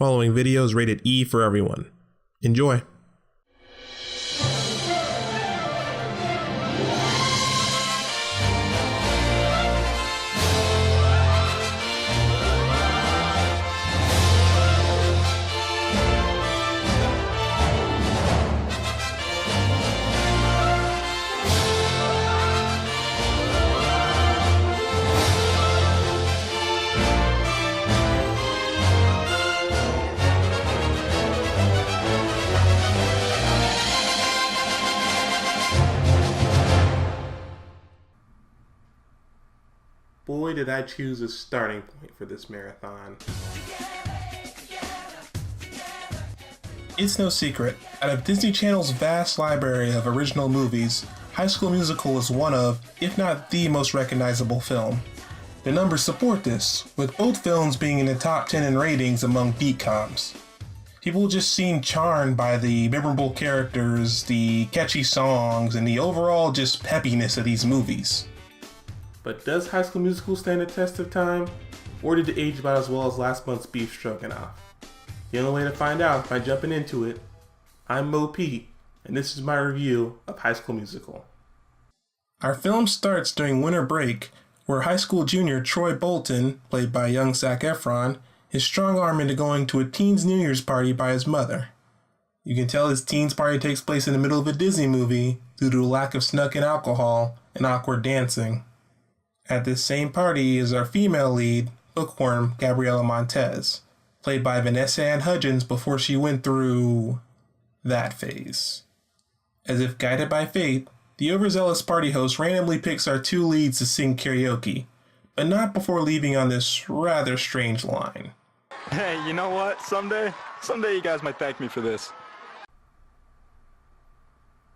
Following video is rated E for everyone. Enjoy. Boy, did I choose a starting point for this marathon. It's no secret, out of Disney Channel's vast library of original movies, High School Musical is one of, if not the most recognizable film. The numbers support this, with both films being in the top 10 in ratings among geek comms. People just seem charmed by the memorable characters, the catchy songs, and the overall just peppiness of these movies. But does High School Musical stand the test of time? Or did it age about as well as last month's Beef Stroganoff? The only way to find out is by jumping into it. I'm MOPETE, and this is my review of High School Musical. Our film starts during winter break, where high school junior Troy Bolton, played by young Zac Efron, is strong-armed into going to a teen's New Year's party by his mother. You can tell his teen's party takes place in the middle of a Disney movie due to a lack of snuck-in alcohol and awkward dancing. At this same party is our female lead, bookworm Gabriela Montez, played by Vanessa Ann Hudgens before she went through that phase. As if guided by fate, the overzealous party host randomly picks our two leads to sing karaoke, but not before leaving on this rather strange line. Hey, you know what? Someday you guys might thank me for this.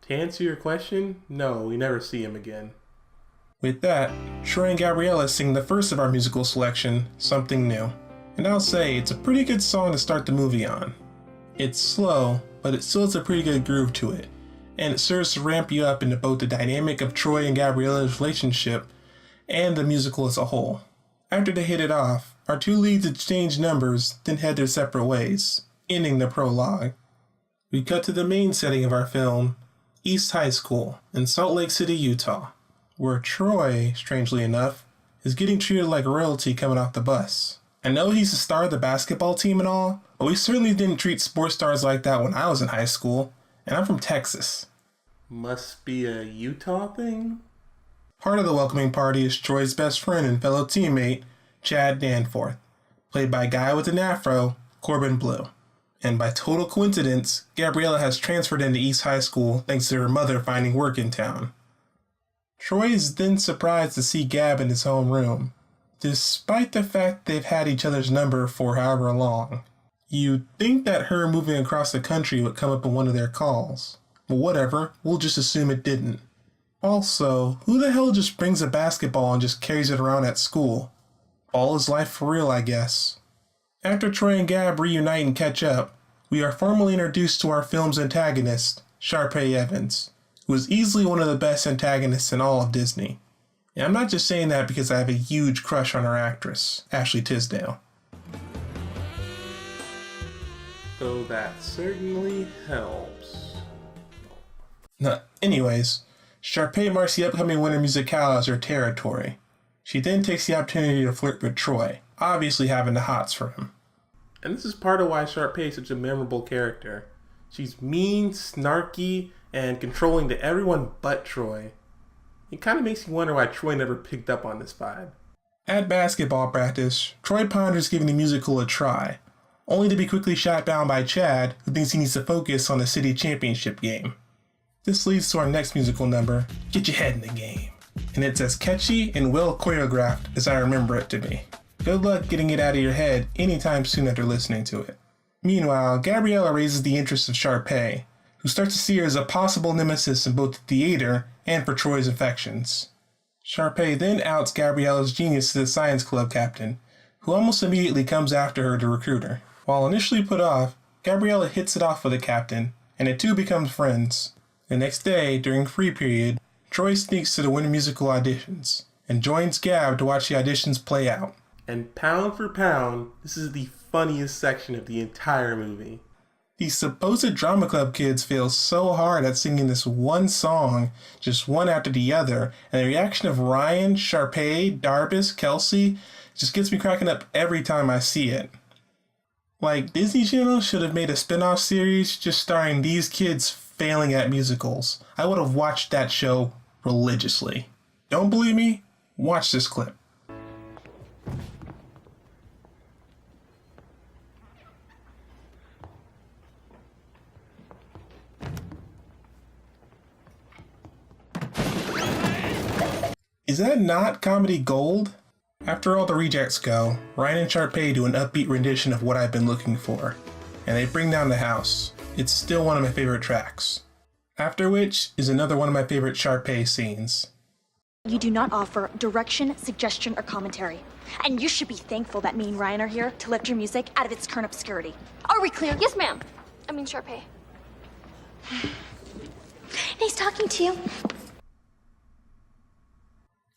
To answer your question, no, we never see him again. With that, Troy and Gabriella sing the first of our musical selection, Something New. And I'll say, it's a pretty good song to start the movie on. It's slow, but it still has a pretty good groove to it, and it serves to ramp you up into both the dynamic of Troy and Gabriella's relationship and the musical as a whole. After they hit it off, our two leads exchange numbers, then head their separate ways, ending the prologue. We cut to the main setting of our film, East High School in Salt Lake City, Utah, where Troy, strangely enough, is getting treated like royalty coming off the bus. I know he's the star of the basketball team and all, but we certainly didn't treat sports stars like that when I was in high school, and I'm from Texas. Must be a Utah thing? Part of the welcoming party is Troy's best friend and fellow teammate, Chad Danforth, played by guy with an afro, Corbin Bleu. And by total coincidence, Gabriella has transferred into East High School thanks to her mother finding work in town. Troy is then surprised to see Gab in his home room, despite the fact they've had each other's number for however long. You'd think that her moving across the country would come up in one of their calls, but whatever, we'll just assume it didn't. Also, who the hell just brings a basketball and just carries it around at school? All is life for real, I guess. After Troy and Gab reunite and catch up, we are formally introduced to our film's antagonist, Sharpay Evans, who is easily one of the best antagonists in all of Disney. And I'm not just saying that because I have a huge crush on our actress, Ashley Tisdale. Though that certainly helps. Anyways, Sharpay marks the upcoming Winter Musicale as her territory. She then takes the opportunity to flirt with Troy, obviously having the hots for him. And this is part of why Sharpay is such a memorable character. She's mean, snarky, and controlling to everyone but Troy. It kind of makes you wonder why Troy never picked up on this vibe. At basketball practice, Troy ponders giving the musical a try, only to be quickly shot down by Chad, who thinks he needs to focus on the city championship game. This leads to our next musical number, Get Your Head in the Game, and it's as catchy and well choreographed as I remember it to be. Good luck getting it out of your head anytime soon after listening to it. Meanwhile, Gabriella raises the interest of Sharpay, who starts to see her as a possible nemesis in both the theater and for Troy's affections. Sharpay then outs Gabriella's genius to the science club captain, who almost immediately comes after her to recruit her. While initially put off, Gabriella hits it off with the captain, and the two become friends. The next day, during free period, Troy sneaks to the Winter Musical auditions, and joins Gab to watch the auditions play out. And pound for pound, this is the funniest section of the entire movie. These supposed drama club kids fail so hard at singing this one song, just one after the other, and the reaction of Ryan, Sharpay, Darbus, Kelsey just gets me cracking up every time I see it. Like, Disney Channel should have made a spin-off series just starring these kids failing at musicals. I would have watched that show religiously. Don't believe me? Watch this clip. Is that not comedy gold? After all the rejects go, Ryan and Sharpay do an upbeat rendition of What I've Been Looking For, and they bring down the house. It's still one of my favorite tracks. After which is another one of my favorite Sharpay scenes. You do not offer direction, suggestion, or commentary. And you should be thankful that me and Ryan are here to lift your music out of its current obscurity. Are we clear? Yes, ma'am. I mean, Sharpay. Nice talking to you.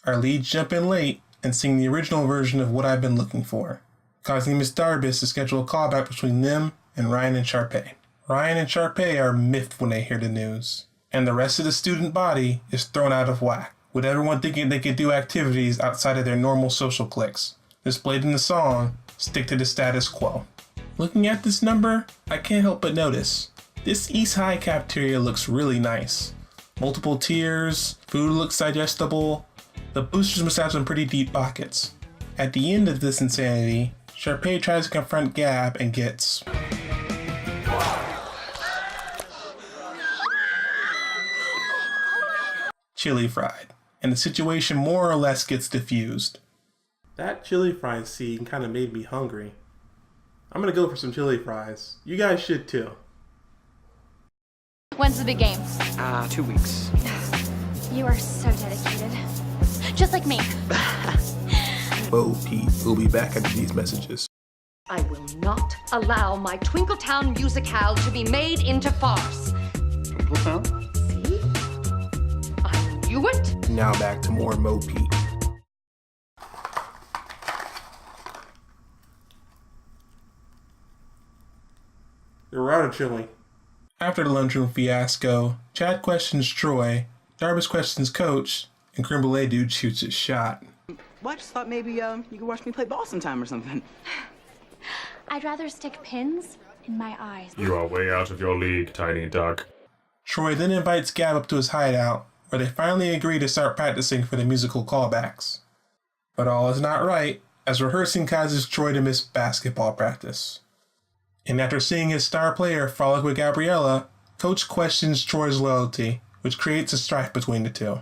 Our leads jump in late and sing the original version of What I've Been Looking For, causing Miss Darbus to schedule a callback between them and Ryan and Sharpay. Ryan and Sharpay are miffed when they hear the news, and the rest of the student body is thrown out of whack, with everyone thinking they could do activities outside of their normal social cliques. Displayed in the song, Stick to the Status Quo. Looking at this number, I can't help but notice, this East High cafeteria looks really nice. Multiple tiers, food looks digestible, the boosters must have some pretty deep pockets. At the end of this insanity, Sharpay tries to confront Gab and gets chili fried, and the situation more or less gets diffused. That chili fries scene kind of made me hungry. I'm gonna go for some chili fries. You guys should too. When's the big game? 2 weeks. You are so dedicated. Just like me. Pete will be back after these messages. I will not allow my Twinkletown musicale to be made into farce. Twinkletown? See? I knew it. Now back to more MOPETE. We're out of chili. After the lunchroom fiasco, Chad questions Troy, Darbus questions Coach, and Creme Brulee dude shoots his shot. Well, I just thought maybe you could watch me play ball sometime or something. I'd rather stick pins in my eyes. You are way out of your league, tiny duck. Troy then invites Gab up to his hideout, where they finally agree to start practicing for the musical callbacks. But all is not right, as rehearsing causes Troy to miss basketball practice. And after seeing his star player frolic with Gabriella, Coach questions Troy's loyalty, which creates a strife between the two.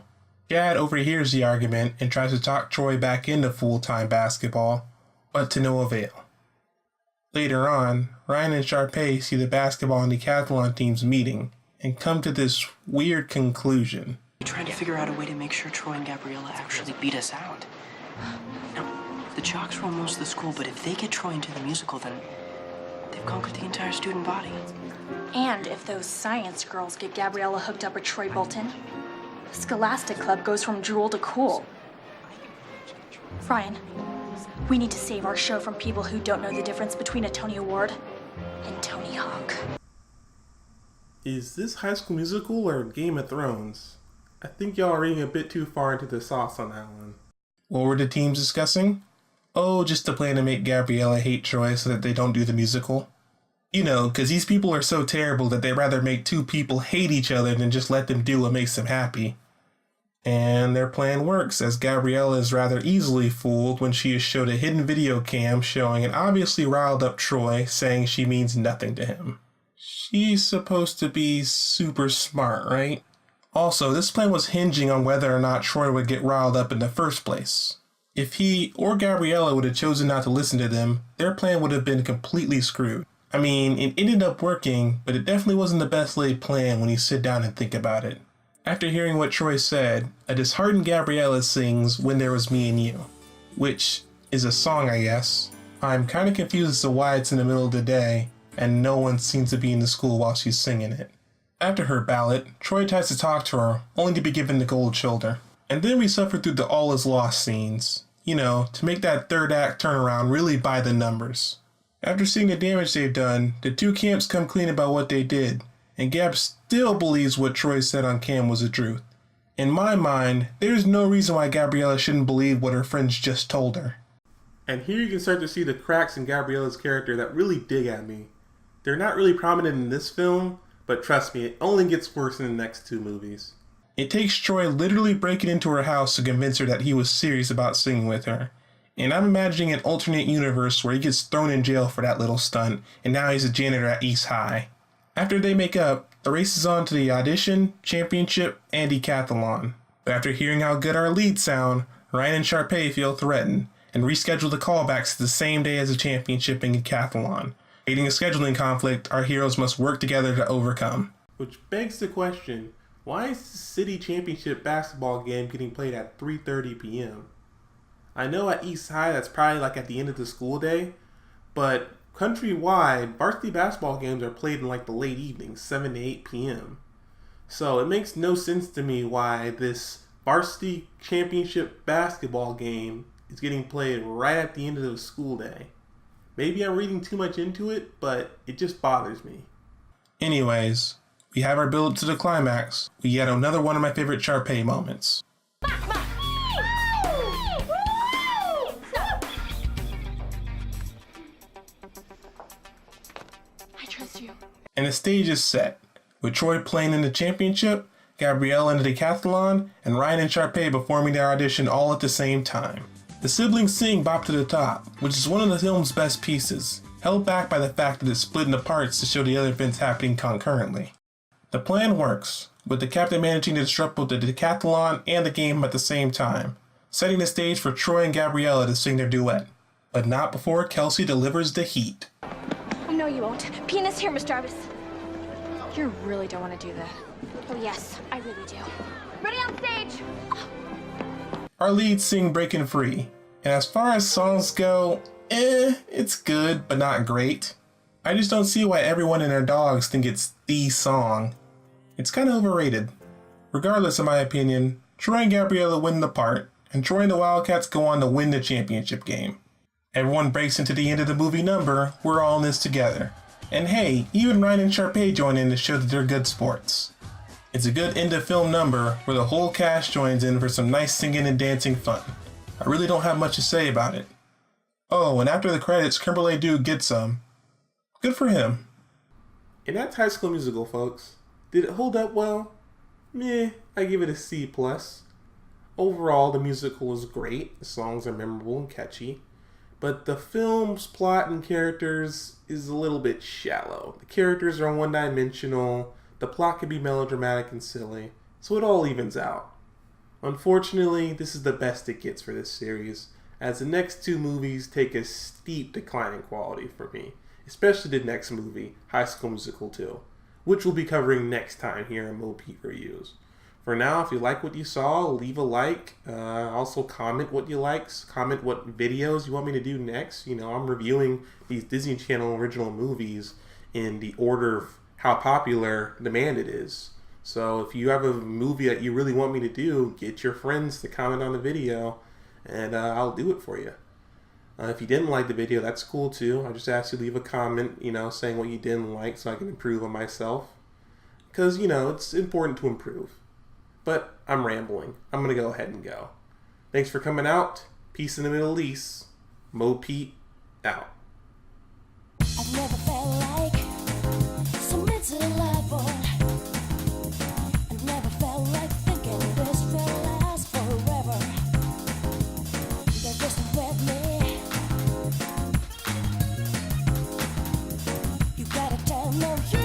Chad overhears the argument and tries to talk Troy back into full-time basketball, but to no avail. Later on, Ryan and Sharpay see the basketball and decathlon teams meeting and come to this weird conclusion. We're trying to figure out a way to make sure Troy and Gabriella actually beat us out. Now, the jocks rule most of the school, but if they get Troy into the musical, then they've conquered the entire student body. And if those science girls get Gabriella hooked up with Troy Bolton, the Scholastic Club goes from drool to cool. Ryan, we need to save our show from people who don't know the difference between a Tony Award and Tony Hawk. Is this High School Musical or Game of Thrones? I think y'all are reading a bit too far into the sauce on that one. What were the teams discussing? Oh, just a plan to make Gabriella hate Troy so that they don't do the musical. You know, because these people are so terrible that they'd rather make two people hate each other than just let them do what makes them happy. And their plan works, as Gabriella is rather easily fooled when she is showed a hidden video cam showing an obviously riled up Troy saying she means nothing to him. She's supposed to be super smart, right? Also, this plan was hinging on whether or not Troy would get riled up in the first place. If he or Gabriella would have chosen not to listen to them, their plan would have been completely screwed. I mean, it ended up working, but it definitely wasn't the best laid plan when you sit down and think about it. After hearing what Troy said, a disheartened Gabriella sings When There Was Me and You, which is a song, I guess. I'm kind of confused as to why it's in the middle of the day, and no one seems to be in the school while she's singing it. After her ballot, Troy tries to talk to her, only to be given the cold shoulder. And then we suffer through the all is lost scenes. You know, to make that third act turnaround really by the numbers. After seeing the damage they've done, the two camps come clean about what they did, and Gab still believes what Troy said on cam was the truth. In my mind, there's no reason why Gabriella shouldn't believe what her friends just told her. And here you can start to see the cracks in Gabriella's character that really dig at me. They're not really prominent in this film, but trust me, it only gets worse in the next two movies. It takes Troy literally breaking into her house to convince her that he was serious about singing with her. And I'm imagining an alternate universe where he gets thrown in jail for that little stunt, and now he's a janitor at East High. After they make up, the race is on to the audition, championship, and decathlon. But after hearing how good our leads sound, Ryan and Sharpay feel threatened, and reschedule the callbacks to the same day as the championship and decathlon. Creating a scheduling conflict our heroes must work together to overcome. Which begs the question, why is the city championship basketball game getting played at 3:30 p.m.? I know at East High that's probably like at the end of the school day, but countrywide, varsity basketball games are played in like the late evenings, 7 to 8 p.m. So it makes no sense to me why this varsity championship basketball game is getting played right at the end of the school day. Maybe I'm reading too much into it, but it just bothers me. Anyways, we have our build up to the climax with yet another one of my favorite Sharpay moments. And the stage is set, with Troy playing in the championship, Gabrielle in the decathlon, and Ryan and Sharpay performing their audition all at the same time. The siblings sing Bop to the Top, which is one of the film's best pieces, held back by the fact that it's split into parts to show the other events happening concurrently. The plan works, with the captain managing to disrupt both the decathlon and the game at the same time, setting the stage for Troy and Gabriella to sing their duet, but not before Kelsey delivers the heat. No, you won't. Penis here, Miss Jarvis. You really don't want to do that. Oh, yes, I really do. Ready on stage! Our leads sing Breaking Free, and as far as songs go, it's good, but not great. I just don't see why everyone and their dogs think it's the song. It's kind of overrated. Regardless of my opinion, Troy and Gabriella win the part, and Troy and the Wildcats go on to win the championship game. Everyone breaks into the end of the movie number, we're all in this together. And hey, even Ryan and Sharpay join in to show that they're good sports. It's a good end of film number where the whole cast joins in for some nice singing and dancing fun. I really don't have much to say about it. Oh, and after the credits, Kimberly Dude gets some. Good for him. And that's High School Musical, folks. Did it hold up well? Meh, I give it a C+. Overall, the musical is great. The songs are memorable and catchy. But the film's plot and characters is a little bit shallow. The characters are one-dimensional, the plot can be melodramatic and silly, so it all evens out. Unfortunately, this is the best it gets for this series, as the next two movies take a steep decline in quality for me, especially the next movie, High School Musical 2, which we'll be covering next time here in MOPETE Reviews. For now, if you like what you saw, leave a like. Also comment what you like. Comment what videos you want me to do next. You know, I'm reviewing these Disney Channel original movies in the order of how popular demand it is. So if you have a movie that you really want me to do, get your friends to comment on the video, and I'll do it for you. If you didn't like the video, that's cool too. I just ask you to leave a comment, saying what you didn't like so I can improve on myself. Because, it's important to improve. But I'm rambling. I'm going to go ahead and go. Thanks for coming out. Peace in the Middle East. MOPETE out. I've never felt like so mentally level. I've never felt like thinking this will last forever. They're just with me. You gotta tell no you.